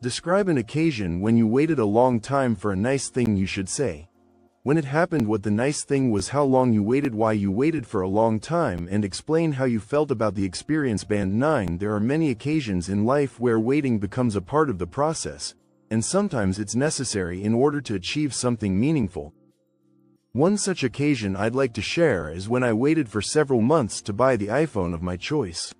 Describe an occasion when you waited a long time for a nice thing. You should say when it happened, what the nice thing was, how long you waited, why you waited for a long time, and explain how you felt about the experience. Band 9. There are many occasions in life where waiting becomes a part of the process, and sometimes it's necessary in order to achieve something meaningful. One such occasion I'd like to share is when I waited for several months to buy the iPhone of my choice.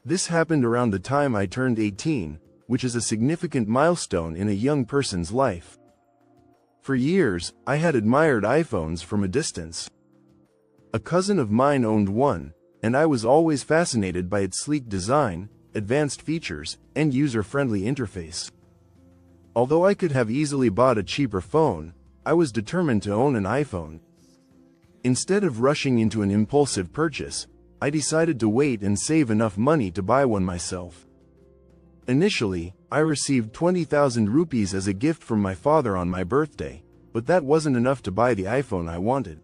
This happened around the time I turned 18, which is a significant milestone in a young person's life. For years, I had admired iPhones from a distance. A cousin of mine owned one, and I was always fascinated by its sleek design, advanced features, and user-friendly interface. Although I could have easily bought a cheaper phone, I was determined to own an iPhone. Instead of rushing into an impulsive purchase, I decided to wait and save enough money to buy one myself. Initially, I received 20,000 rupees as a gift from my father on my birthday, but that wasn't enough to buy the iPhone I wanted.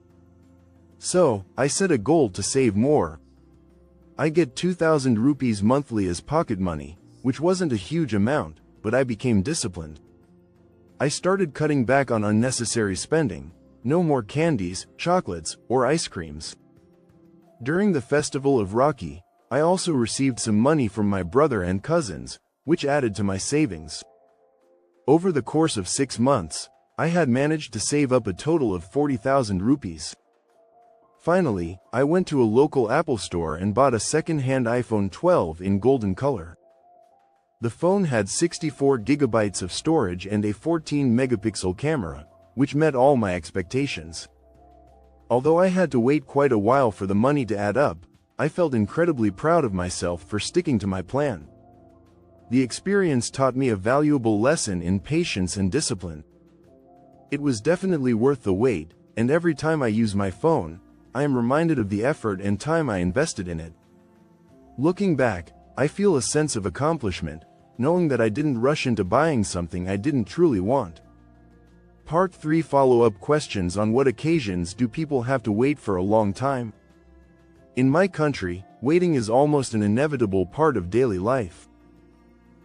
So, I set a goal to save more. I get 2,000 rupees monthly as pocket money, which wasn't a huge amount, but I became disciplined. I started cutting back on unnecessary spending. No more candies, chocolates, or ice creams. During the festival of Rakhi, I also received some money from my brother and cousins, which added to my savings. Over the course of 6 months, I had managed to save up a total of 40,000 rupees. Finally, I went to a local Apple store and bought a second-hand iPhone 12 in golden color. The phone had 64 gigabytes of storage and a 14-megapixel camera, which met all my expectations. Although I had to wait quite a while for the money to add up, I felt incredibly proud of myself for sticking to my plan. The experience taught me a valuable lesson in patience and discipline. It was definitely worth the wait, and every time I use my phone, I am reminded of the effort and time I invested in it. Looking back, I feel a sense of accomplishment, knowing that I didn't rush into buying something I didn't truly want. Part 3. Follow-up questions. On what occasions do people have to wait for a long time? In my country, waiting is almost an inevitable part of daily life.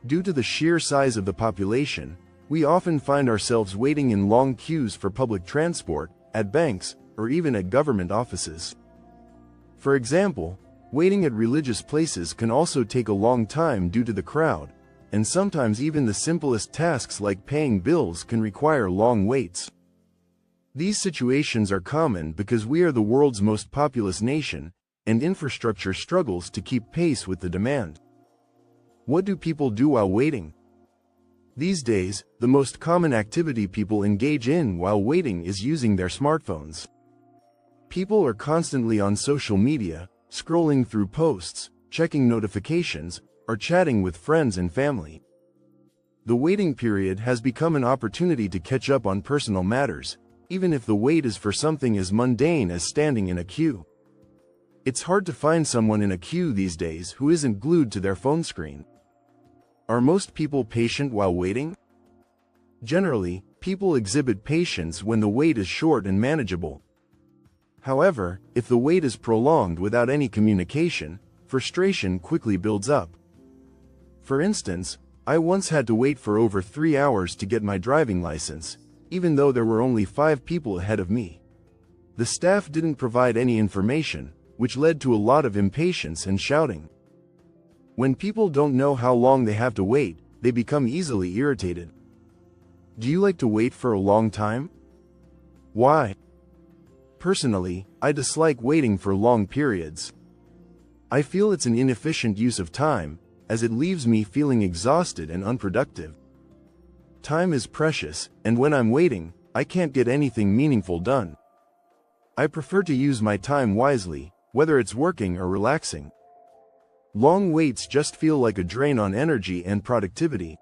Due to the sheer size of the population, we often find ourselves waiting in long queues for public transport, at banks, or even at government offices. For example, waiting at religious places can also take a long time due to the crowd, and sometimes even the simplest tasks like paying bills can require long waits. These situations are common because we are the world's most populous nation, and infrastructure struggles to keep pace with the demand. What do people do while waiting? These days, the most common activity people engage in while waiting is using their smartphones. People are constantly on social media, scrolling through posts, checking notifications, or chatting with friends and family. The waiting period has become an opportunity to catch up on personal matters, even if the wait is for something as mundane as standing in a queue. It's hard to find someone in a queue these days who isn't glued to their phone screen. Are most people patient while waiting? Generally, people exhibit patience when the wait is short and manageable. However, if the wait is prolonged without any communication, frustration quickly builds up. For instance, I once had to wait for over 3 hours to get my driving license, even though there were only 5 people ahead of me. The staff didn't provide any information, which led to a lot of impatience and shouting. When people don't know how long they have to wait, they become easily irritated. Do you like to wait for a long time? Why? Personally, I dislike waiting for long periods. I feel it's an inefficient use of time, as it leaves me feeling exhausted and unproductive. Time is precious, and when I'm waiting, I can't get anything meaningful done. I prefer to use my time wisely, whether it's working or relaxing. Long waits just feel like a drain on energy and productivity.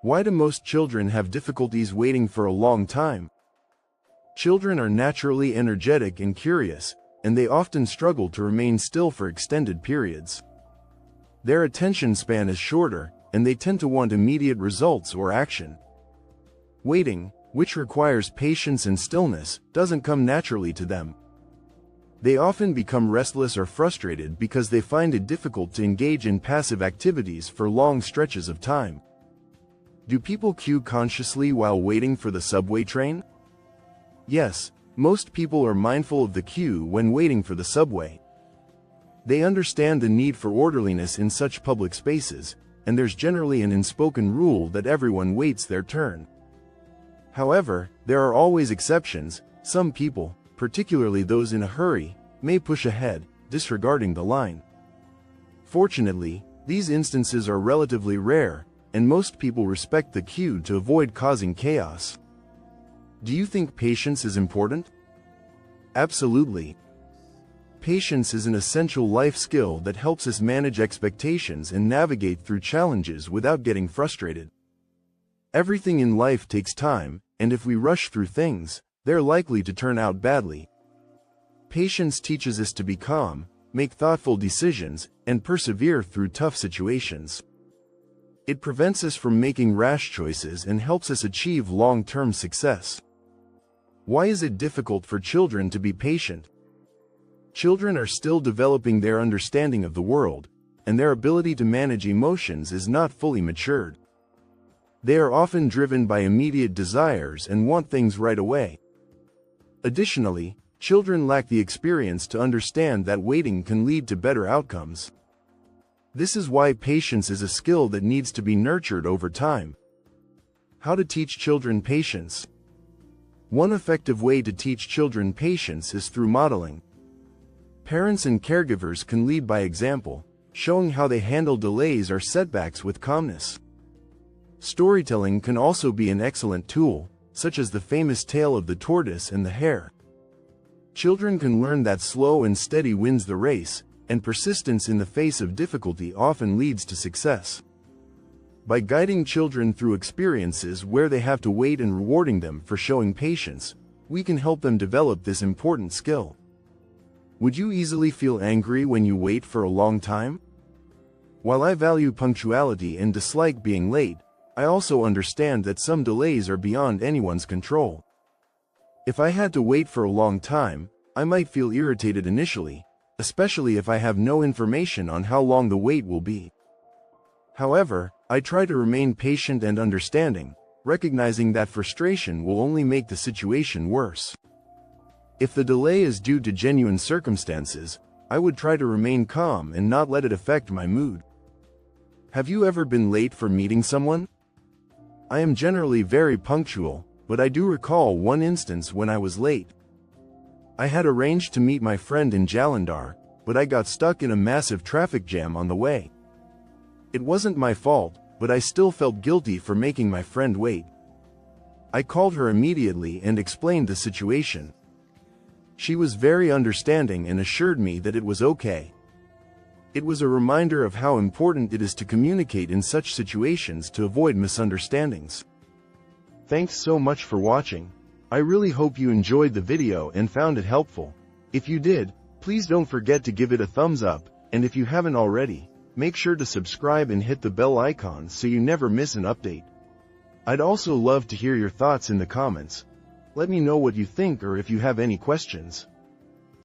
Why do most children have difficulties waiting for a long time? Children are naturally energetic and curious, and they often struggle to remain still for extended periods. Their attention span is shorter, and they tend to want immediate results or action. Waiting, which requires patience and stillness, doesn't come naturally to them. They often become restless or frustrated because they find it difficult to engage in passive activities for long stretches of time. Do people queue consciously while waiting for the subway train? Yes, most people are mindful of the queue when waiting for the subway. They understand the need for orderliness in such public spaces, and there's generally an unspoken rule that everyone waits their turn. However, there are always exceptions. Some people, particularly those in a hurry, may push ahead, disregarding the line. Fortunately, these instances are relatively rare, and most people respect the queue to avoid causing chaos. Do you think patience is important? Absolutely. Patience is an essential life skill that helps us manage expectations and navigate through challenges without getting frustrated. Everything in life takes time, and if we rush through things, they're likely to turn out badly. Patience teaches us to be calm, make thoughtful decisions, and persevere through tough situations. It prevents us from making rash choices and helps us achieve long-term success. Why is it difficult for children to be patient? Children are still developing their understanding of the world, and their ability to manage emotions is not fully matured. They are often driven by immediate desires and want things right away. Additionally, children lack the experience to understand that waiting can lead to better outcomes. This is why patience is a skill that needs to be nurtured over time. How to teach children patience? One effective way to teach children patience is through modeling. Parents and caregivers can lead by example, showing how they handle delays or setbacks with calmness. Storytelling can also be an excellent tool, such as the famous tale of the tortoise and the hare. Children can learn that slow and steady wins the race, and persistence in the face of difficulty often leads to success. By guiding children through experiences where they have to wait and rewarding them for showing patience, we can help them develop this important skill. Would you easily feel angry when you wait for a long time? While I value punctuality and dislike being late, I also understand that some delays are beyond anyone's control. If I had to wait for a long time, I might feel irritated initially, especially if I have no information on how long the wait will be. However, I try to remain patient and understanding, recognizing that frustration will only make the situation worse. If the delay is due to genuine circumstances, I would try to remain calm and not let it affect my mood. Have you ever been late for meeting someone? I am generally very punctual, but I do recall one instance when I was late. I had arranged to meet my friend in Jalandhar, but I got stuck in a massive traffic jam on the way. It wasn't my fault, but I still felt guilty for making my friend wait. I called her immediately and explained the situation. She was very understanding and assured me that it was okay. It was a reminder of how important it is to communicate in such situations to avoid misunderstandings. Thanks so much for watching. I really hope you enjoyed the video and found it helpful. If you did, please don't forget to give it a thumbs up, and if you haven't already, make sure to subscribe and hit the bell icon so you never miss an update. I'd also love to hear your thoughts in the comments. Let me know what you think or if you have any questions.